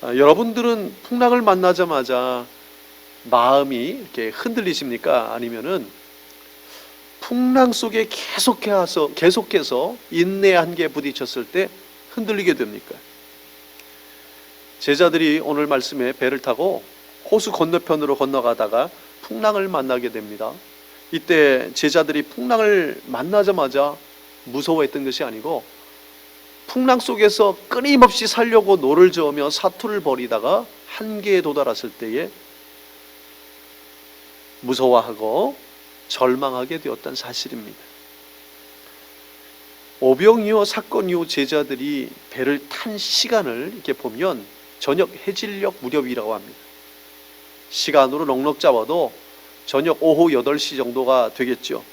여러분들은 풍랑을 만나자마자 마음이 이렇게 흔들리십니까? 아니면은 풍랑 속에 계속해서 인내의 한계에 부딪혔을 때 흔들리게 됩니까? 제자들이 오늘 말씀에 배를 타고 호수 건너편으로 건너가다가 풍랑을 만나게 됩니다. 이때 제자들이 풍랑을 만나자마자 무서워했던 것이 아니고 풍랑 속에서 끊임없이 살려고 노를 저으며 사투를 벌이다가 한계에 도달했을 때에 무서워하고 절망하게 되었다는 사실입니다. 오병 이후 사건 이후 제자들이 배를 탄 시간을 이렇게 보면 저녁 해질녘 무렵이라고 합니다. 시간으로 넉넉 잡아도 저녁 오후 8시 정도가 되겠죠.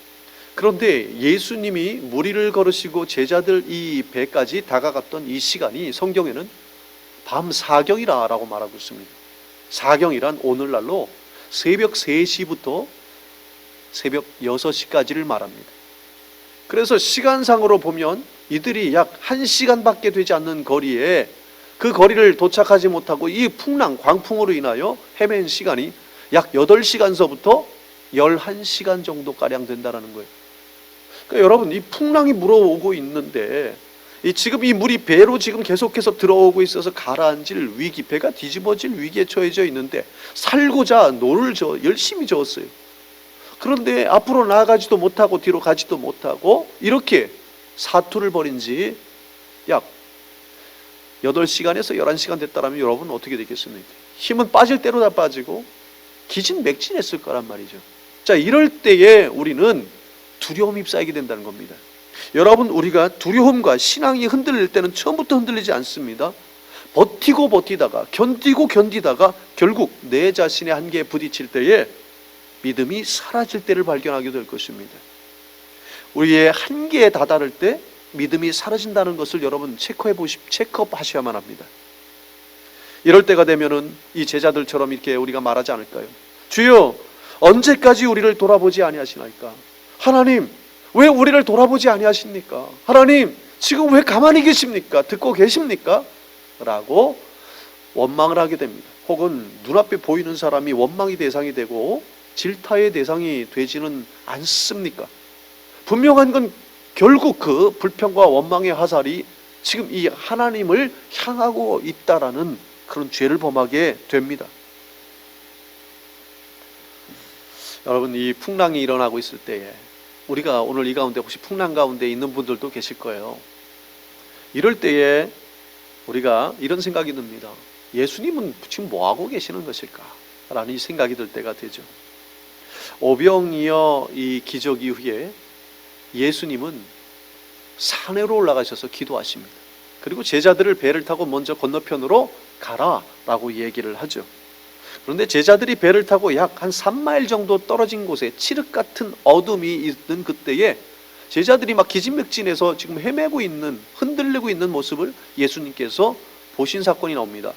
그런데 예수님이 무리를 걸으시고 제자들 이 배까지 다가갔던 이 시간이 성경에는 밤 사경이라고 말하고 있습니다. 사경이란 오늘날로 새벽 3시부터 새벽 6시까지를 말합니다. 그래서 시간상으로 보면 이들이 약 1시간밖에 되지 않는 거리에 그 거리를 도착하지 못하고 이 풍랑, 광풍으로 인하여 헤맨 시간이 약 8시간서부터 11시간 정도가량 된다는 거예요. 그러니까 여러분, 이 풍랑이 물어오고 있는데 지금 이 물이 배로 지금 계속해서 들어오고 있어서 가라앉을 위기, 배가 뒤집어질 위기에 처해져 있는데 살고자 노를 열심히 저었어요. 그런데 앞으로 나아가지도 못하고 뒤로 가지도 못하고 이렇게 사투를 벌인 지 약 8시간에서 11시간 됐다면 여러분 어떻게 되겠습니까? 힘은 빠질 대로 다 빠지고 기진맥진했을 거란 말이죠. 자, 이럴 때에 우리는 두려움이 쌓이게 된다는 겁니다. 여러분, 우리가 두려움과 신앙이 흔들릴 때는 처음부터 흔들리지 않습니다. 버티고 버티다가 견디다가 결국 내 자신의 한계에 부딪힐 때에 믿음이 사라질 때를 발견하게 될 것입니다. 우리의 한계에 다다를 때 믿음이 사라진다는 것을 여러분 체크업하셔야만 합니다. 이럴 때가 되면은 이 제자들처럼 이렇게 우리가 말하지 않을까요? 주여, 언제까지 우리를 돌아보지 아니하시나이까? 하나님, 왜 우리를 돌아보지 아니하십니까? 하나님, 지금 왜 가만히 계십니까? 듣고 계십니까? 라고 원망을 하게 됩니다. 혹은 눈앞에 보이는 사람이 원망의 대상이 되고 질타의 대상이 되지는 않습니까? 분명한 건 결국 그 불평과 원망의 화살이 지금 이 하나님을 향하고 있다라는 그런 죄를 범하게 됩니다. 여러분, 이 풍랑이 일어나고 있을 때에 우리가 오늘 이 가운데 혹시 풍랑 가운데 있는 분들도 계실 거예요. 이럴 때에 우리가 이런 생각이 듭니다. 예수님은 지금 뭐하고 계시는 것일까? 라는 이 생각이 들 때가 되죠. 오병이어 이 기적 이후에 예수님은 산으로 올라가셔서 기도하십니다. 그리고 제자들을 배를 타고 먼저 건너편으로 가라라고 얘기를 하죠. 그런데 제자들이 배를 타고 약 한 3마일 정도 떨어진 곳에 칠흑 같은 어둠이 있는 그때에 제자들이 막 기진맥진해서 지금 헤매고 있는, 흔들리고 있는 모습을 예수님께서 보신 사건이 나옵니다.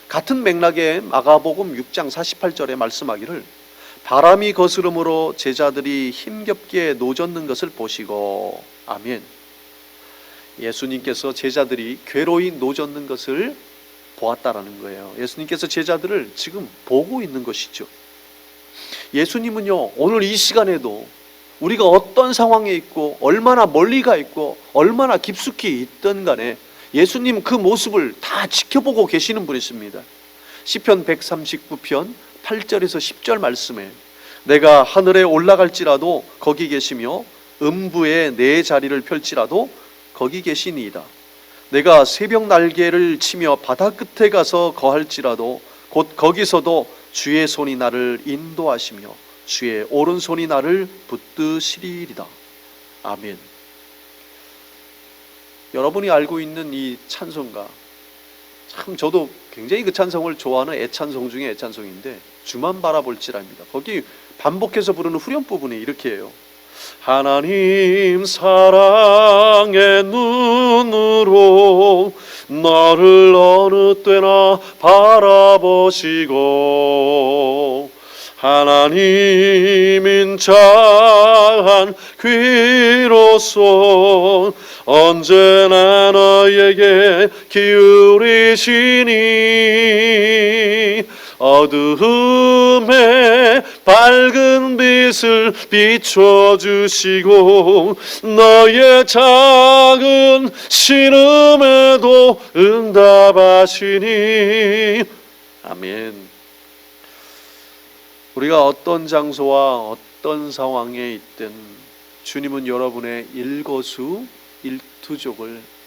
같은 맥락에 마가복음 6장 48절에 말씀하기를 바람이 거스름으로 제자들이 힘겹게 노젓는 것을 보시고, 아멘. 예수님께서 제자들이 괴로이 노젓는 것을 보았다라는 거예요. 예수님께서 제자들을 지금 보고 있는 것이죠. 예수님은요, 오늘 이 시간에도 우리가 어떤 상황에 있고 얼마나 멀리 가 있고 얼마나 깊숙이 있든 간에 예수님 그 모습을 다 지켜보고 계시는 분이십니다. 시편 139편 8절에서 10절 말씀에 내가 하늘에 올라갈지라도 거기 계시며 음부에 내 자리를 펼치라도 거기 계시니이다. 내가 새벽 날개를 치며 바다 끝에 가서 거할지라도 곧 거기서도 주의 손이 나를 인도하시며 주의 오른손이 나를 붙드시리이다. 아멘. 여러분이 알고 있는 이 찬송가, 참 저도 굉장히 그 찬송을 좋아하는 애찬송 중에 애찬송인데 주만 바라볼지라입니다. 거기 반복해서 부르는 후렴 부분이 이렇게 해요. 하나님 사랑의 눈으로 나를 어느 때나 바라보시고 하나님 인자한 귀로서 언제나 너에게 기울이시니 어두움에 밝은 빛을 비춰주시고 너의 작은 신음에도 응답하시니. 아멘. 우리가 어떤 장소와 어떤 상황에 있든 주님은 여러분의 일거수일투족을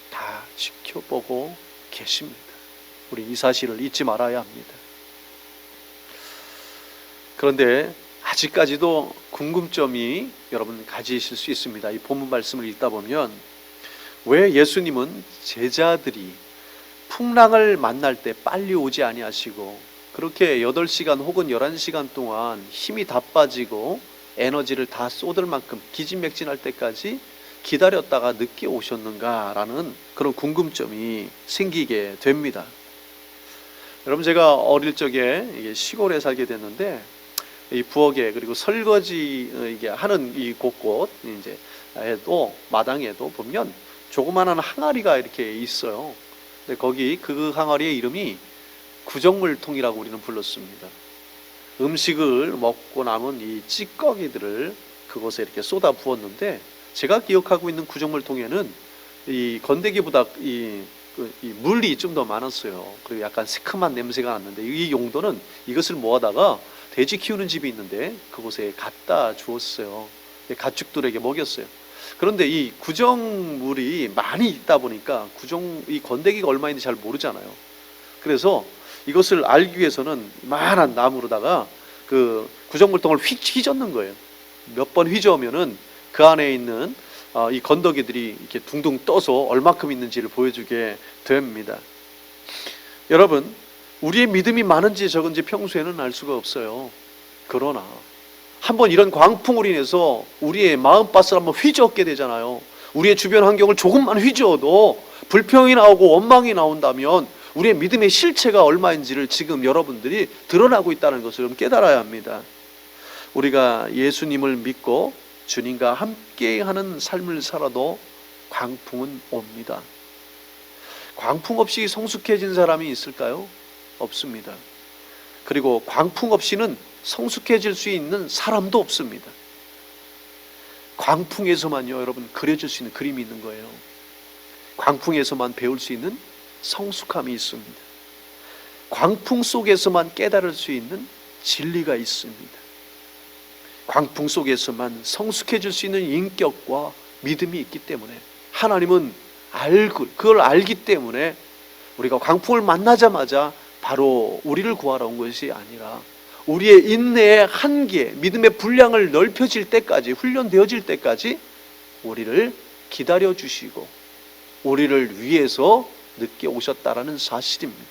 다 지켜보고 계십니다. 우리 이 사실을 잊지 말아야 합니다. 그런데 아직까지도 궁금점이 여러분 가지실 수 있습니다. 이 본문 말씀을 읽다 보면 왜 예수님은 제자들이 풍랑을 만날 때 빨리 오지 아니하시고 그렇게 8시간 혹은 11시간 동안 힘이 다 빠지고 에너지를 다 쏟을 만큼 기진맥진할 때까지 기다렸다가 늦게 오셨는가라는 그런 궁금점이 생기게 됩니다. 여러분, 제가 어릴 적에 시골에 살게 됐는데 이 부엌에 그리고 설거지 이게 하는 이 곳곳 이제 에도 마당에도 보면 조그마한 항아리가 이렇게 있어요. 근데 거기 그 항아리의 이름이 구정물통이라고 우리는 불렀습니다. 음식을 먹고 남은 이 찌꺼기들을 그곳에 이렇게 쏟아 부었는데 제가 기억하고 있는 구정물통에는 이 건더기보다 이 물이 좀 더 많았어요. 그리고 약간 새콤한 냄새가 났는데 이 용도는 이것을 모아다가 돼지 키우는 집이 있는데 그곳에 갖다 주었어요. 가축들에게 먹였어요. 그런데 이 구정물이 많이 있다 보니까 이 건더기가 얼마인지 잘 모르잖아요. 그래서 이것을 알기 위해서는 이만한 나무로다가 그 구정물통을 휘젓는 거예요. 몇 번 휘저으면은 그 안에 있는 이 건더기들이 이렇게 둥둥 떠서 얼마큼 있는지를 보여주게 됩니다. 여러분, 우리의 믿음이 많은지 적은지 평소에는 알 수가 없어요. 그러나 한번 이런 광풍으로 인해서 우리의 마음밭을 한번 휘저었게 되잖아요. 우리의 주변 환경을 조금만 휘저어도 불평이 나오고 원망이 나온다면 우리의 믿음의 실체가 얼마인지를 지금 여러분들이 드러나고 있다는 것을 깨달아야 합니다. 우리가 예수님을 믿고 주님과 함께하는 삶을 살아도 광풍은 옵니다. 광풍 없이 성숙해진 사람이 있을까요? 없습니다. 그리고 광풍 없이는 성숙해질 수 있는 사람도 없습니다. 광풍에서만요, 여러분, 그려질 수 있는 그림이 있는 거예요. 광풍에서만 배울 수 있는 성숙함이 있습니다. 광풍 속에서만 깨달을 수 있는 진리가 있습니다. 광풍 속에서만 성숙해질 수 있는 인격과 믿음이 있기 때문에 하나님은 그걸 알기 때문에 우리가 광풍을 만나자마자 바로 우리를 구하러 온 것이 아니라 우리의 인내의 한계, 믿음의 분량을 넓혀질 때까지, 훈련되어질 때까지 우리를 기다려 주시고 우리를 위해서 늦게 오셨다라는 사실입니다.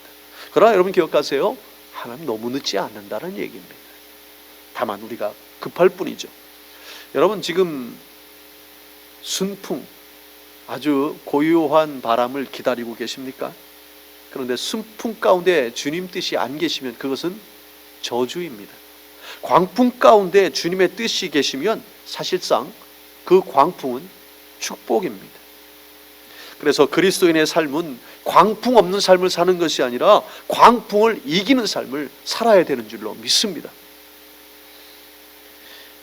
그러나 여러분 기억하세요. 하나님 너무 늦지 않는다는 얘기입니다. 다만 우리가 급할 뿐이죠. 여러분, 지금 순풍, 아주 고요한 바람을 기다리고 계십니까? 그런데 순풍 가운데 주님 뜻이 안 계시면 그것은 저주입니다. 광풍 가운데 주님의 뜻이 계시면 사실상 그 광풍은 축복입니다. 그래서 그리스도인의 삶은 광풍 없는 삶을 사는 것이 아니라 광풍을 이기는 삶을 살아야 되는 줄로 믿습니다.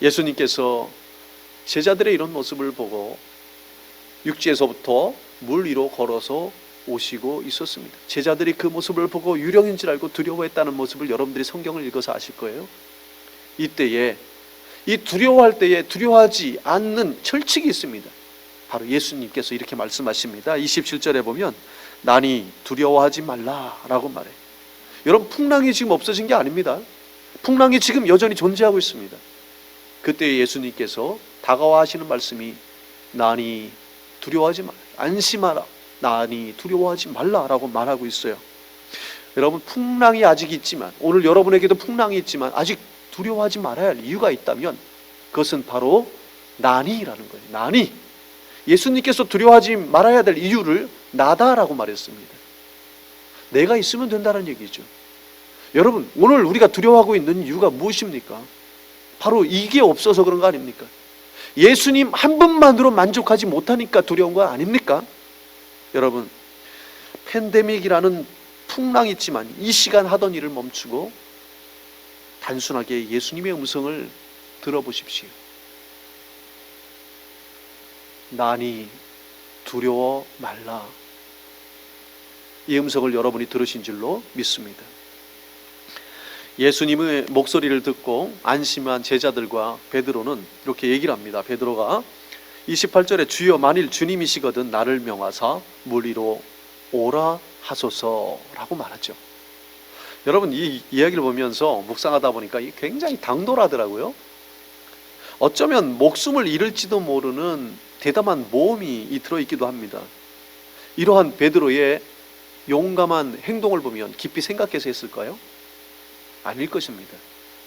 예수님께서 제자들의 이런 모습을 보고 육지에서부터 물 위로 걸어서 오시고 있었습니다. 제자들이 그 모습을 보고 유령인 줄 알고 두려워했다는 모습을 여러분들이 성경을 읽어서 아실 거예요. 이때에 이 두려워할 때에 두려워하지 않는 철칙이 있습니다. 바로 예수님께서 이렇게 말씀하십니다. 27절에 보면 나니 두려워하지 말라라고 말해요. 여러분, 풍랑이 지금 없어진 게 아닙니다. 풍랑이 지금 여전히 존재하고 있습니다. 그때 예수님께서 다가와 하시는 말씀이 나니 두려워하지 말라, 안심하라, 나니 두려워하지 말라라고 말하고 있어요. 여러분, 풍랑이 아직 있지만, 오늘 여러분에게도 풍랑이 있지만 아직 두려워하지 말아야 할 이유가 있다면 그것은 바로 나니라는 거예요. 나니. 예수님께서 두려워하지 말아야 될 이유를 나다라고 말했습니다. 내가 있으면 된다는 얘기죠. 여러분, 오늘 우리가 두려워하고 있는 이유가 무엇입니까? 바로 이게 없어서 그런 거 아닙니까? 예수님 한 분만으로 만족하지 못하니까 두려운 거 아닙니까? 여러분, 팬데믹이라는 풍랑이 있지만 이 시간 하던 일을 멈추고 단순하게 예수님의 음성을 들어보십시오. 나니 두려워 말라. 이 음성을 여러분이 들으신 줄로 믿습니다. 예수님의 목소리를 듣고 안심한 제자들과 베드로는 이렇게 얘기를 합니다. 베드로가 28절에 주여 만일 주님이시거든 나를 명하사 물 위로 오라 하소서라고 말하죠. 여러분, 이 이야기를 보면서 묵상하다 보니까 굉장히 당돌하더라고요. 어쩌면 목숨을 잃을지도 모르는 대담한 모험이 들어있기도 합니다. 이러한 베드로의 용감한 행동을 보면 깊이 생각해서 했을까요? 아닐 것입니다.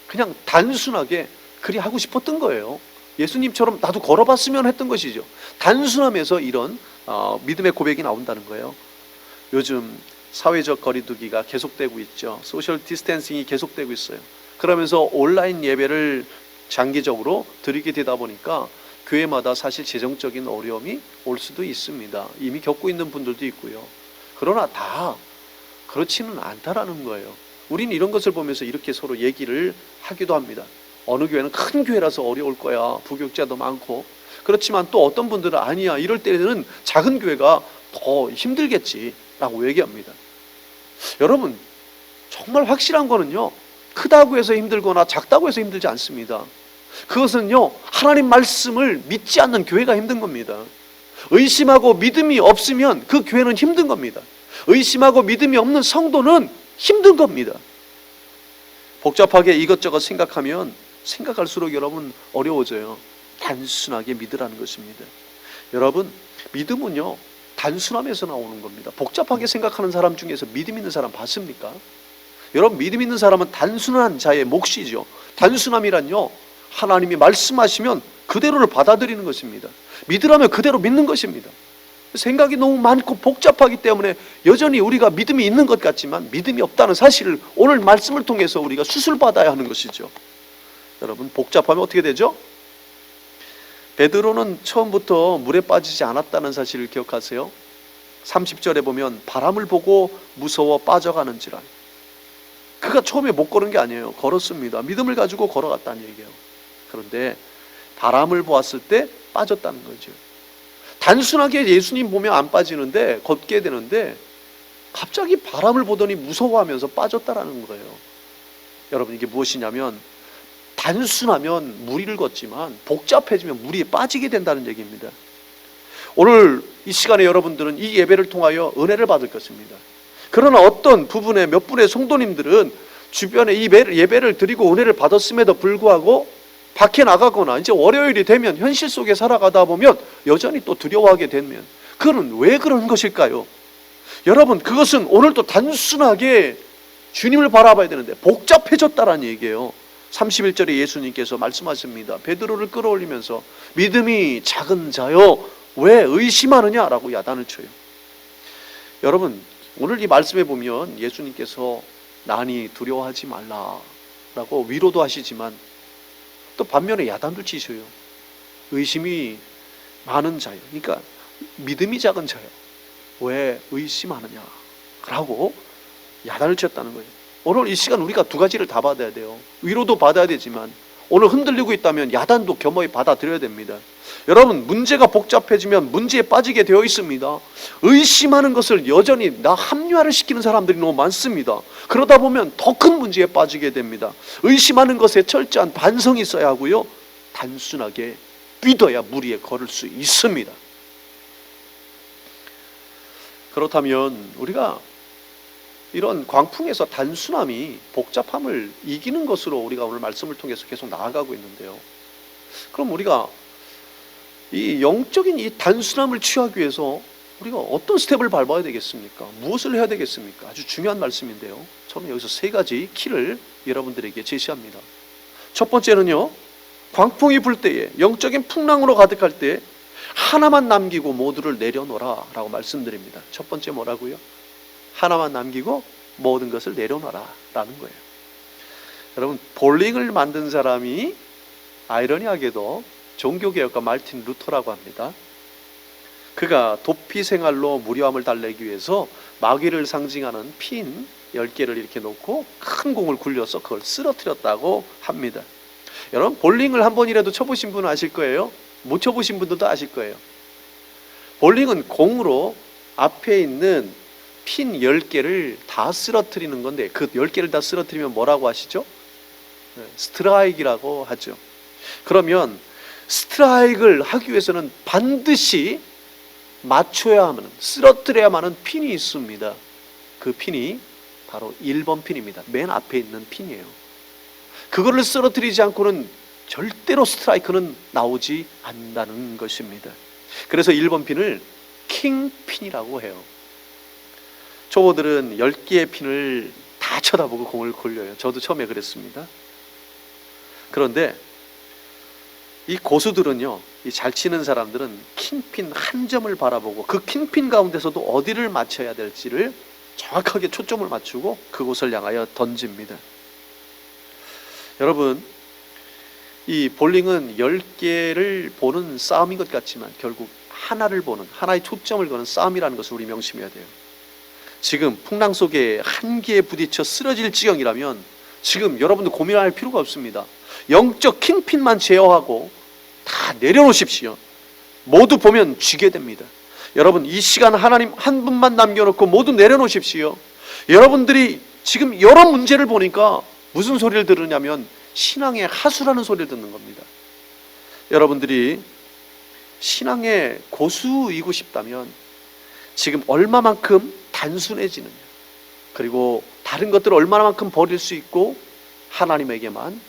그냥 단순하게 그리 하고 싶었던 거예요. 예수님처럼 나도 걸어봤으면 했던 것이죠. 단순함에서 이런 믿음의 고백이 나온다는 거예요. 요즘 사회적 거리두기가 계속되고 있죠. 소셜 디스텐싱이 계속되고 있어요. 그러면서 온라인 예배를 장기적으로 드리게 되다 보니까 교회마다 사실 재정적인 어려움이 올 수도 있습니다. 이미 겪고 있는 분들도 있고요. 그러나 다 그렇지는 않다라는 거예요. 우리는 이런 것을 보면서 이렇게 서로 얘기를 하기도 합니다. 어느 교회는 큰 교회라서 어려울 거야. 부교육자도 많고. 그렇지만 또 어떤 분들은 아니야. 이럴 때는 작은 교회가 더 힘들겠지라고 얘기합니다. 여러분, 정말 확실한 거는요, 크다고 해서 힘들거나 작다고 해서 힘들지 않습니다. 그것은요, 하나님 말씀을 믿지 않는 교회가 힘든 겁니다. 의심하고 믿음이 없으면 그 교회는 힘든 겁니다. 의심하고 믿음이 없는 성도는 힘든 겁니다. 복잡하게 이것저것 생각하면 생각할수록 여러분 어려워져요. 단순하게 믿으라는 것입니다. 여러분, 믿음은요 단순함에서 나오는 겁니다. 복잡하게 생각하는 사람 중에서 믿음 있는 사람 봤습니까? 여러분, 믿음 있는 사람은 단순한 자의 몫이죠. 단순함이란요, 하나님이 말씀하시면 그대로를 받아들이는 것입니다. 믿으라면 그대로 믿는 것입니다. 생각이 너무 많고 복잡하기 때문에 여전히 우리가 믿음이 있는 것 같지만 믿음이 없다는 사실을 오늘 말씀을 통해서 우리가 수술받아야 하는 것이죠. 여러분, 복잡하면 어떻게 되죠? 베드로는 처음부터 물에 빠지지 않았다는 사실을 기억하세요. 30절에 보면 바람을 보고 무서워 빠져가는지라. 그가 처음에 못 걸은 게 아니에요. 걸었습니다. 믿음을 가지고 걸어갔다는 얘기예요. 그런데 바람을 보았을 때 빠졌다는 거죠. 단순하게 예수님 보면 안 빠지는데 걷게 되는데 갑자기 바람을 보더니 무서워하면서 빠졌다라는 거예요. 여러분, 이게 무엇이냐면 단순하면 무리를 걷지만 복잡해지면 무리에 빠지게 된다는 얘기입니다. 오늘 이 시간에 여러분들은 이 예배를 통하여 은혜를 받을 것입니다. 그러나 어떤 부분에 몇 분의 성도님들은 주변에 이 예배를 드리고 은혜를 받았음에도 불구하고 밖에 나가거나 이제 월요일이 되면 현실 속에 살아가다 보면 여전히 또 두려워하게 되면 그는 왜 그런 것일까요? 여러분, 그것은 오늘도 단순하게 주님을 바라봐야 되는데 복잡해졌다라는 얘기예요. 31절에 예수님께서 말씀하십니다. 베드로를 끌어올리면서 믿음이 작은 자여 왜 의심하느냐라고 야단을 쳐요. 여러분, 오늘 이 말씀에 보면 예수님께서 나니 두려워하지 말라라고 위로도 하시지만 또 반면에 야단도 치셔요. 의심이 많은 자요, 그러니까 믿음이 작은 자요 왜 의심하느냐라고 야단을 쳤다는 거예요. 오늘 이 시간 우리가 두 가지를 다 받아야 돼요. 위로도 받아야 되지만 오늘 흔들리고 있다면 야단도 겸허히 받아들여야 됩니다. 여러분, 문제가 복잡해지면 문제에 빠지게 되어 있습니다. 의심하는 것을 여전히 나 합리화를 시키는 사람들이 너무 많습니다. 그러다 보면 더 큰 문제에 빠지게 됩니다. 의심하는 것에 철저한 반성이 있어야 하고요, 단순하게 믿어야 무리에 걸을 수 있습니다. 그렇다면 우리가 이런 광풍에서 단순함이 복잡함을 이기는 것으로 우리가 오늘 말씀을 통해서 계속 나아가고 있는데요, 그럼 우리가 이 영적인 이 단순함을 취하기 위해서 우리가 어떤 스텝을 밟아야 되겠습니까? 무엇을 해야 되겠습니까? 아주 중요한 말씀인데요, 저는 여기서 세 가지 키를 여러분들에게 제시합니다. 첫 번째는요, 광풍이 불 때에, 영적인 풍랑으로 가득할 때 하나만 남기고 모두를 내려놓아라 라고 말씀드립니다. 첫 번째 뭐라고요? 하나만 남기고 모든 것을 내려놔라 라는 거예요. 여러분, 볼링을 만든 사람이 아이러니하게도 종교개혁가 말틴 루터라고 합니다. 그가 도피 생활로 무료함을 달래기 위해서 마귀를 상징하는 핀 10개를 이렇게 놓고 큰 공을 굴려서 그걸 쓰러뜨렸다고 합니다. 여러분, 볼링을 한 번이라도 쳐보신 분은 아실 거예요. 못 쳐보신 분들도 아실 거예요. 볼링은 공으로 앞에 있는 핀 10개를 다 쓰러뜨리는 건데, 그 10개를 다 쓰러뜨리면 뭐라고 하시죠? 스트라이크라고 하죠. 그러면 스트라이크를 하기 위해서는 반드시 맞춰야 하는, 쓰러뜨려야만 하는 핀이 있습니다. 그 핀이 바로 1번 핀입니다. 맨 앞에 있는 핀이에요. 그거를 쓰러뜨리지 않고는 절대로 스트라이크는 나오지 않는다는 것입니다. 그래서 1번 핀을 킹핀이라고 해요. 초보들은 10개의 핀을 다 쳐다보고 공을 굴려요. 저도 처음에 그랬습니다. 그런데 이 고수들은요, 이 잘 치는 사람들은 킹핀 한 점을 바라보고 그 킹핀 가운데서도 어디를 맞춰야 될지를 정확하게 초점을 맞추고 그곳을 향하여 던집니다. 여러분, 이 볼링은 10개를 보는 싸움인 것 같지만 결국 하나를 보는, 하나의 초점을 거는 싸움이라는 것을 우리 명심해야 돼요. 지금 풍랑 속에 한 개에 부딪혀 쓰러질 지경이라면 지금 여러분들 고민할 필요가 없습니다. 영적 킹핀만 제어하고 다 내려놓으십시오. 모두 보면 쥐게 됩니다. 여러분, 이 시간 하나님 한 분만 남겨놓고 모두 내려놓으십시오. 여러분들이 지금 여러 문제를 보니까 무슨 소리를 들으냐면 신앙의 하수라는 소리를 듣는 겁니다. 여러분들이 신앙의 고수이고 싶다면 지금 얼마만큼 단순해지느냐, 그리고 다른 것들을 얼마만큼 버릴 수 있고 하나님에게만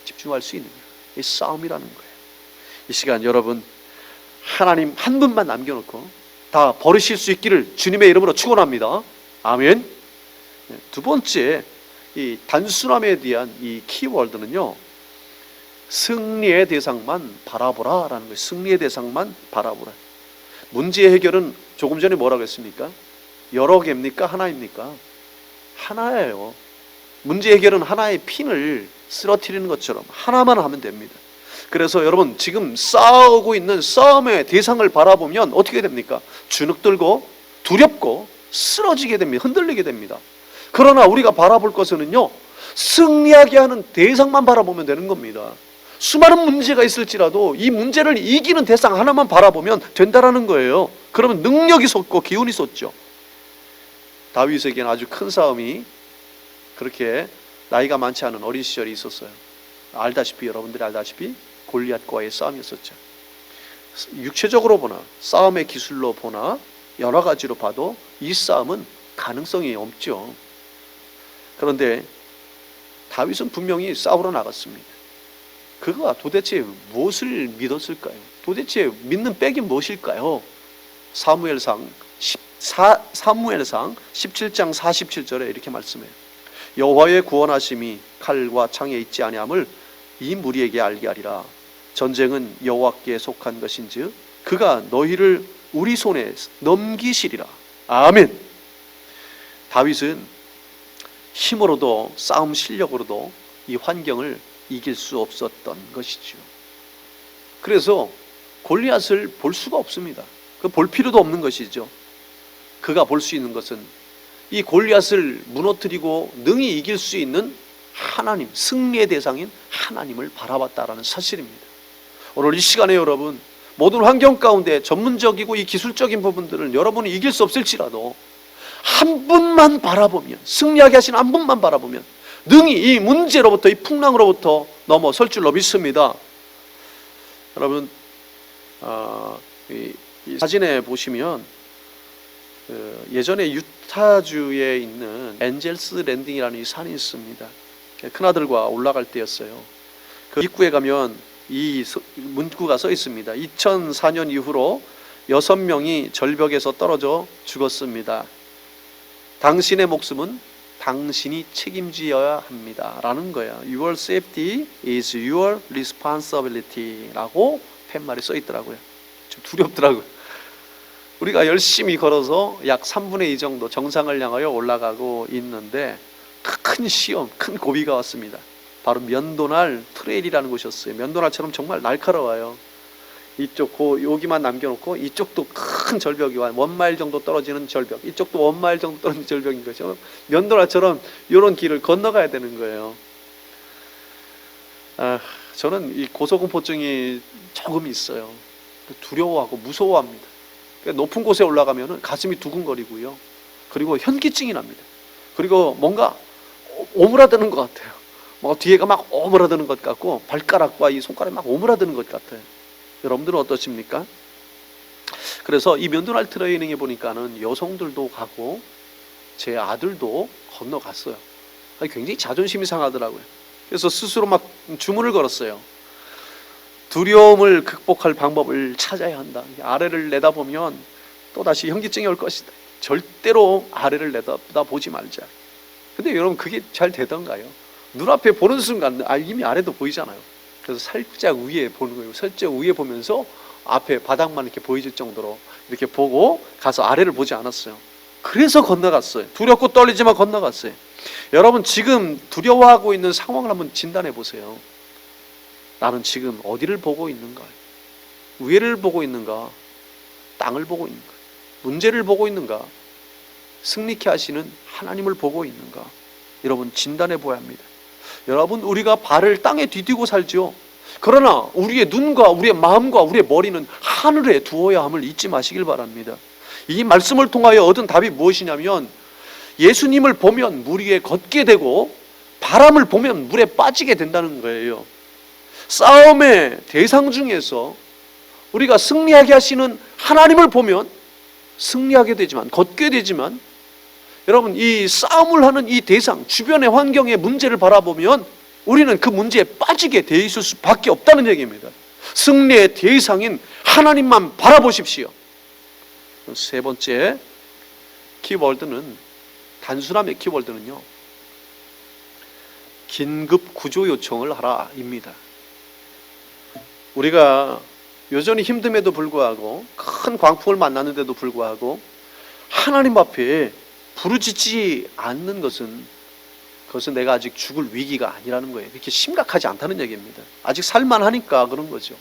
집중할 수 있느냐, 이 싸움이라는 거예요. 이 시간 여러분, 하나님 한 분만 남겨놓고 다 버리실 수 있기를 주님의 이름으로 축원합니다. 아멘. 두 번째, 이 단순함에 대한 이 키워드는요, 승리의 대상만 바라보라 라는 거예요. 승리의 대상만 바라보라. 문제 해결은 조금 전에 뭐라고 했습니까? 여러 개입니까? 하나입니까? 하나예요. 문제 해결은 하나의 핀을 쓰러뜨리는 것처럼 하나만 하면 됩니다. 그래서 여러분, 지금 싸우고 있는 싸움의 대상을 바라보면 어떻게 됩니까? 주눅들고 두렵고 쓰러지게 됩니다. 흔들리게 됩니다. 그러나 우리가 바라볼 것은요, 승리하게 하는 대상만 바라보면 되는 겁니다. 수많은 문제가 있을지라도 이 문제를 이기는 대상 하나만 바라보면 된다라는 거예요. 그러면 능력이 솟고 기운이 솟죠. 다윗에게는 아주 큰 싸움이, 그렇게 나이가 많지 않은 어린 시절이 있었어요. 알다시피, 여러분들이 알다시피 골리앗과의 싸움이었었죠. 육체적으로 보나 싸움의 기술로 보나 여러 가지로 봐도 이 싸움은 가능성이 없죠. 그런데 다윗은 분명히 싸우러 나갔습니다. 그가 도대체 무엇을 믿었을까요? 도대체 믿는 백이 무엇일까요? 사무엘상 17장 47절에 이렇게 말씀해요. 여호와의 구원하심이 칼과 창에 있지 아니함을 이 무리에게 알게 하리라. 전쟁은 여호와께 속한 것인즉 그가 너희를 우리 손에 넘기시리라. 아멘. 다윗은 힘으로도 싸움 실력으로도 이 환경을 이길 수 없었던 것이죠. 그래서 골리앗을 볼 수가 없습니다. 그 볼 필요도 없는 것이죠. 그가 볼 수 있는 것은 이 골리앗을 무너뜨리고 능히 이길 수 있는 하나님, 승리의 대상인 하나님을 바라봤다라는 사실입니다. 오늘 이 시간에 여러분, 모든 환경 가운데 전문적이고 이 기술적인 부분들을 여러분이 이길 수 없을지라도 한 분만 바라보면, 승리하게 하신 한 분만 바라보면 능히 이 문제로부터, 이 풍랑으로부터 넘어설 줄로 믿습니다. 여러분, 이 사진에 보시면 예전에 유타주에 있는 엔젤스 랜딩이라는 이 산이 있습니다. 큰아들과 올라갈 때였어요. 그 입구에 가면 이 문구가 써 있습니다. 2004년 이후로 6명이 절벽에서 떨어져 죽었습니다. 당신의 목숨은 당신이 책임져야 합니다 라는 거예요. Your safety is your responsibility 라고 팻말이 써 있더라고요. 좀 두렵더라고요. 우리가 열심히 걸어서 약 3분의 2 정도 정상을 향하여 올라가고 있는데 큰 시험, 큰 고비가 왔습니다. 바로 면도날 트레일이라는 곳이었어요. 면도날처럼 정말 날카로워요. 이쪽 여기만 남겨놓고 이쪽도 큰 절벽이 와, 1마일 정도 떨어지는 절벽, 이쪽도 1마일 정도 떨어지는 절벽인 거죠. 면도날처럼 이런 길을 건너가야 되는 거예요. 저는 이 고소공포증이 조금 있어요. 두려워하고 무서워합니다. 높은 곳에 올라가면 가슴이 두근거리고요. 그리고 현기증이 납니다. 그리고 뭔가 오므라드는 것 같아요. 뭔가 뒤에가 막 오므라드는 것 같고 발가락과 이 손가락이 막 오므라드는 것 같아요. 여러분들은 어떠십니까? 그래서 이 면도날 트레이닝에 보니까는 여성들도 가고 제 아들도 건너갔어요. 굉장히 자존심이 상하더라고요. 그래서 스스로 막 주문을 걸었어요. 두려움을 극복할 방법을 찾아야 한다. 아래를 내다보면 또다시 현기증이 올 것이다. 절대로 아래를 내다보지 말자. 근데 여러분 그게 잘 되던가요? 눈앞에 보는 순간 이미 아래도 보이잖아요. 그래서 살짝 위에 보는 거예요. 살짝 위에 보면서 앞에 바닥만 이렇게 보이질 정도로 이렇게 보고 가서 아래를 보지 않았어요. 그래서 건너갔어요. 두렵고 떨리지만 건너갔어요. 여러분 지금 두려워하고 있는 상황을 한번 진단해 보세요. 나는 지금 어디를 보고 있는가? 위를 보고 있는가? 땅을 보고 있는가? 문제를 보고 있는가? 승리케 하시는 하나님을 보고 있는가? 여러분 진단해 보아야 합니다. 여러분 우리가 발을 땅에 디디고 살죠. 그러나 우리의 눈과 우리의 마음과 우리의 머리는 하늘에 두어야 함을 잊지 마시길 바랍니다. 이 말씀을 통하여 얻은 답이 무엇이냐면 예수님을 보면 물 위에 걷게 되고 바람을 보면 물에 빠지게 된다는 거예요. 싸움의 대상 중에서 우리가 승리하게 하시는 하나님을 보면 승리하게 되지만, 걷게 되지만, 여러분 이 싸움을 하는 이 대상, 주변의 환경의 문제를 바라보면 우리는 그 문제에 빠지게 돼 있을 수밖에 없다는 얘기입니다. 승리의 대상인 하나님만 바라보십시오. 세 번째 키워드는, 단순함의 키워드는요, 긴급 구조 요청을 하라 입니다. 우리가 여전히 힘듦에도 불구하고, 큰 광풍을 만났는데도 불구하고 하나님 앞에 부르짖지 않는 것은, 그것은 내가 아직 죽을 위기가 아니라는 거예요. 그렇게 심각하지 않다는 얘기입니다. 아직 살만하니까 그런 거죠.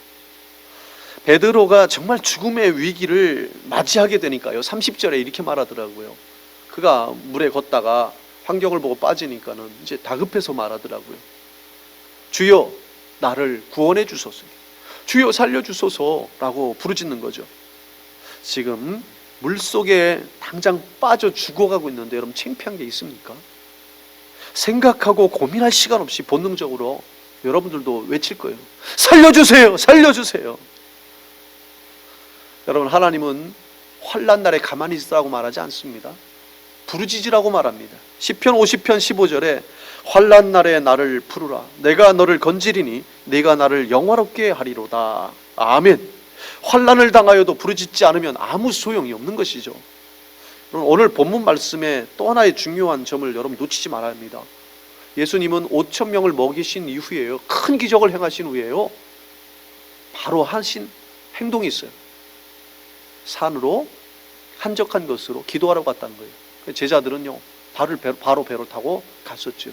베드로가 정말 죽음의 위기를 맞이하게 되니까요, 30절에 이렇게 말하더라고요. 그가 물에 걷다가 환경을 보고 빠지니까는 이제 다급해서 말하더라고요. 주여 나를 구원해 주소서, 주여 살려주소서라고 부르짖는 거죠. 지금 물속에 당장 빠져 죽어가고 있는데 여러분 창피한 게 있습니까? 생각하고 고민할 시간 없이 본능적으로 여러분들도 외칠 거예요. 살려주세요, 살려주세요. 여러분 하나님은 환난 날에 가만히 있으라고 말하지 않습니다. 부르짖으라고 말합니다. 시편 50편 15절에 환난 날에 나를 부르라, 내가 너를 건지리니 네가 나를 영화롭게 하리로다. 아멘. 환난을 당하여도 부르짖지 않으면 아무 소용이 없는 것이죠. 오늘 본문 말씀에 또 하나의 중요한 점을 여러분 놓치지 말아야 합니다. 예수님은 5천 명을 먹이신 이후에요, 큰 기적을 행하신 후에요, 바로 하신 행동이 있어요. 산으로 한적한 곳으로 기도하러 갔다는 거예요. 제자들은요 바로 배를 타고 갔었죠.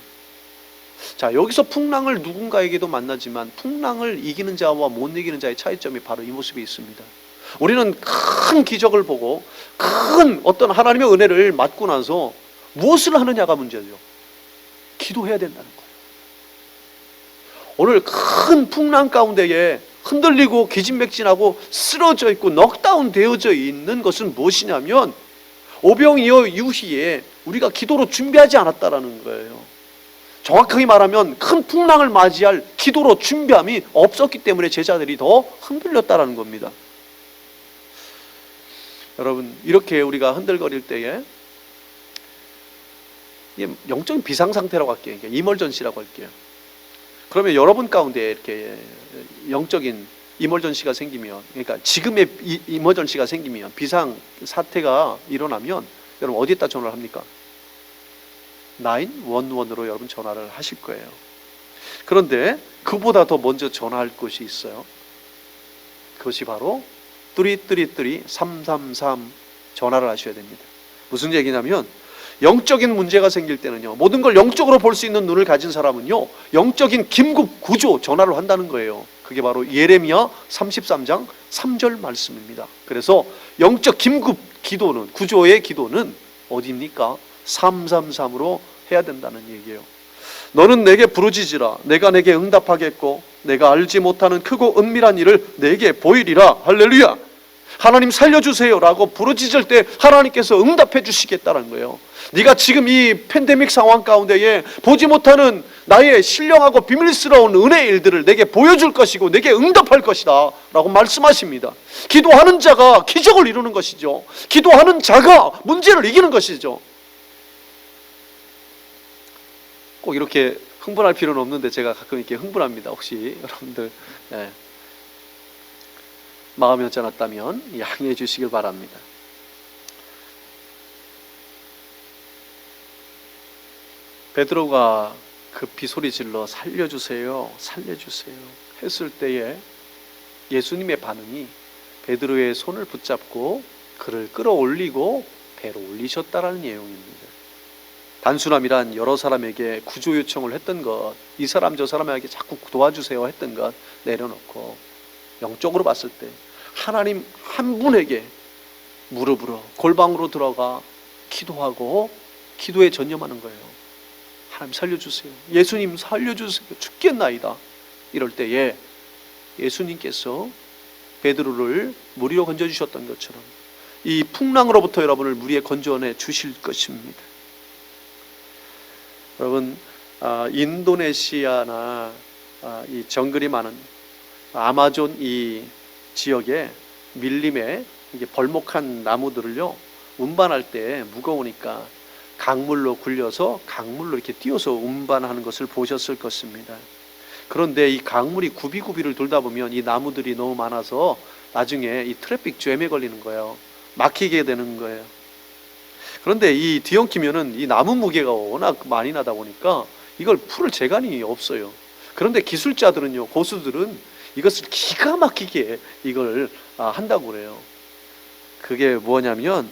자, 여기서 풍랑을 누군가에게도 만나지만 풍랑을 이기는 자와 못 이기는 자의 차이점이 바로 이 모습에 있습니다. 우리는 큰 기적을 보고 큰 어떤 하나님의 은혜를 맞고 나서 무엇을 하느냐가 문제죠. 기도해야 된다는 거예요. 오늘 큰 풍랑 가운데에 흔들리고 기진맥진하고 쓰러져 있고 넉다운 되어져 있는 것은 무엇이냐면 오병이어 이후에 우리가 기도로 준비하지 않았다라는 거예요. 정확하게 말하면 큰 풍랑을 맞이할 기도로 준비함이 없었기 때문에 제자들이 더 흔들렸다라는 겁니다. 여러분 이렇게 우리가 흔들거릴 때에 영적인 비상상태라고 할게요. 이멀전시라고 할게요. 그러면 여러분 가운데 이렇게 영적인 이멀전시가 생기면, 그러니까 지금의 이멀전시가 생기면, 비상 사태가 일어나면 여러분 어디에다 전화를 합니까? 911으로 여러분 전화를 하실 거예요. 그런데 그보다 더 먼저 전화할 것이 있어요. 그것이 바로 333 전화를 하셔야 됩니다. 무슨 얘기냐면 영적인 문제가 생길 때는요, 모든 걸 영적으로 볼 수 있는 눈을 가진 사람은요 영적인 긴급 구조 전화를 한다는 거예요. 그게 바로 예레미야 33장 3절 말씀입니다. 그래서 영적 긴급 기도는, 구조의 기도는 어디입니까? 333으로 해야 된다는 얘기예요. 너는 내게 부르짖으라. 내가 내게 응답하겠고 내가 알지 못하는 크고 은밀한 일을 내게 보이리라. 할렐루야. 하나님 살려주세요 라고 부르짖을 때 하나님께서 응답해 주시겠다는 거예요. 네가 지금 이 팬데믹 상황 가운데에 보지 못하는 나의 신령하고 비밀스러운 은혜의 일들을 내게 보여줄 것이고 내게 응답할 것이다 라고 말씀하십니다. 기도하는 자가 기적을 이루는 것이죠. 기도하는 자가 문제를 이기는 것이죠. 꼭 이렇게 흥분할 필요는 없는데 제가 가끔 이렇게 흥분합니다. 혹시 여러분들 마음이 어쩌났다면 양해해 주시길 바랍니다. 베드로가 급히 소리질러 살려주세요, 살려주세요 했을 때에 예수님의 반응이 베드로의 손을 붙잡고 그를 끌어올리고 배로 올리셨다라는 내용입니다. 단순함이란 여러 사람에게 구조 요청을 했던 것, 이 사람 저 사람에게 자꾸 도와주세요 했던 것 내려놓고 영적으로 봤을 때 하나님 한 분에게 무릎으로 골방으로 들어가 기도하고 기도에 전념하는 거예요. 하나님 살려주세요. 예수님 살려주세요. 죽겠나이다. 이럴 때에 예수님께서 베드로를 물 위로 건져주셨던 것처럼 이 풍랑으로부터 여러분을 물 위에 건져내 주실 것입니다. 여러분, 인도네시아나 이 정글이 많은 아마존 이 지역에 밀림에 이게 벌목한 나무들을요 운반할 때 무거우니까 강물로 굴려서 강물로 이렇게 띄워서 운반하는 것을 보셨을 것입니다. 그런데 이 강물이 구비구비를 돌다 보면 이 나무들이 너무 많아서 나중에 이 트래픽 잼에 걸리는 거예요. 막히게 되는 거예요. 그런데 이 뒤엉키면은 이 나무 무게가 워낙 많이 나다 보니까 이걸 풀을 재간이 없어요. 그런데 기술자들은요, 고수들은 이것을 기가 막히게 이걸 한다고 그래요. 그게 뭐냐면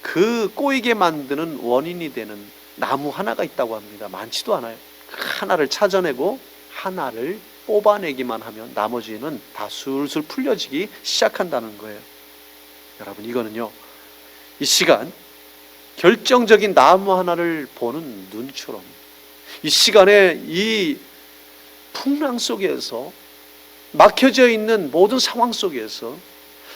그 꼬이게 만드는 원인이 되는 나무 하나가 있다고 합니다. 많지도 않아요. 하나를 찾아내고 하나를 뽑아내기만 하면 나머지는 다 술술 풀려지기 시작한다는 거예요. 여러분, 이거는요 이 시간 결정적인 나무 하나를 보는 눈처럼 이 시간에 이 풍랑 속에서 막혀져 있는 모든 상황 속에서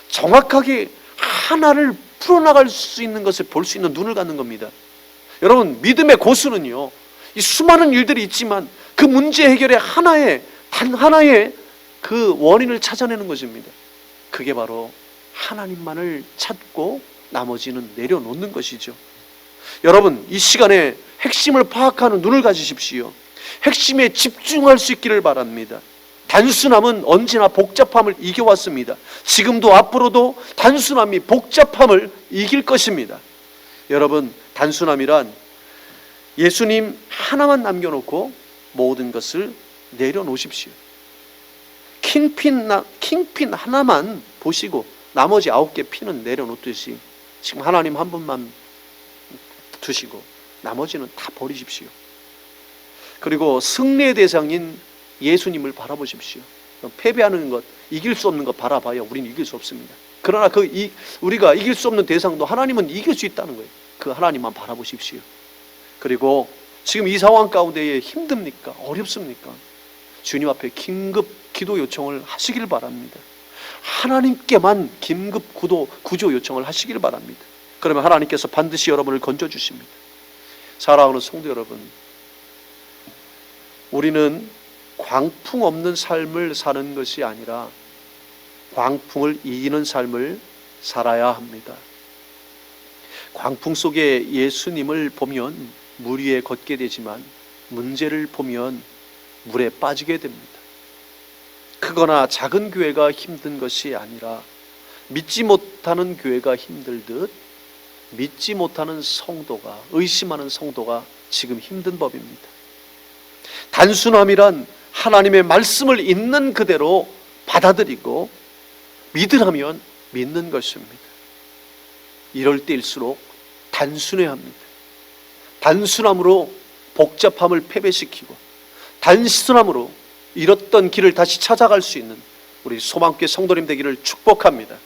정확하게 하나를 풀어나갈 수 있는 것을 볼 수 있는 눈을 갖는 겁니다. 여러분, 믿음의 고수는요 이 수많은 일들이 있지만 그 문제 해결의 단 하나의 그 원인을 찾아내는 것입니다. 그게 바로 하나님만을 찾고 나머지는 내려놓는 것이죠. 여러분, 이 시간에 핵심을 파악하는 눈을 가지십시오. 핵심에 집중할 수 있기를 바랍니다. 단순함은 언제나 복잡함을 이겨왔습니다. 지금도 앞으로도 단순함이 복잡함을 이길 것입니다. 여러분, 단순함이란 예수님 하나만 남겨놓고 모든 것을 내려놓으십시오. 킹핀 하나만 보시고 나머지 9개 핀은 내려놓듯이 지금 하나님 한 분만 두시고 나머지는 다 버리십시오. 그리고 승리의 대상인 예수님을 바라보십시오. 패배하는 것, 이길 수 없는 것 바라봐야 우리는 이길 수 없습니다. 그러나 우리가 이길 수 없는 대상도 하나님은 이길 수 있다는 거예요. 그 하나님만 바라보십시오. 그리고 지금 이 상황 가운데에 힘듭니까? 어렵습니까? 주님 앞에 긴급 기도 요청을 하시길 바랍니다. 하나님께만 긴급 구조 요청을 하시길 바랍니다. 그러면 하나님께서 반드시 여러분을 건져주십니다. 사랑하는 성도 여러분, 우리는 광풍 없는 삶을 사는 것이 아니라 광풍을 이기는 삶을 살아야 합니다. 광풍 속에 예수님을 보면 물 위에 걷게 되지만 문제를 보면 물에 빠지게 됩니다. 크거나 작은 교회가 힘든 것이 아니라 믿지 못하는 교회가 힘들듯 믿지 못하는 성도가, 의심하는 성도가 지금 힘든 법입니다. 단순함이란 하나님의 말씀을 있는 그대로 받아들이고 믿으라면 믿는 것입니다. 이럴 때일수록 단순해야 합니다. 단순함으로 복잡함을 패배시키고 단순함으로 잃었던 길을 다시 찾아갈 수 있는 우리 소망교회 성도님 되기를 축복합니다.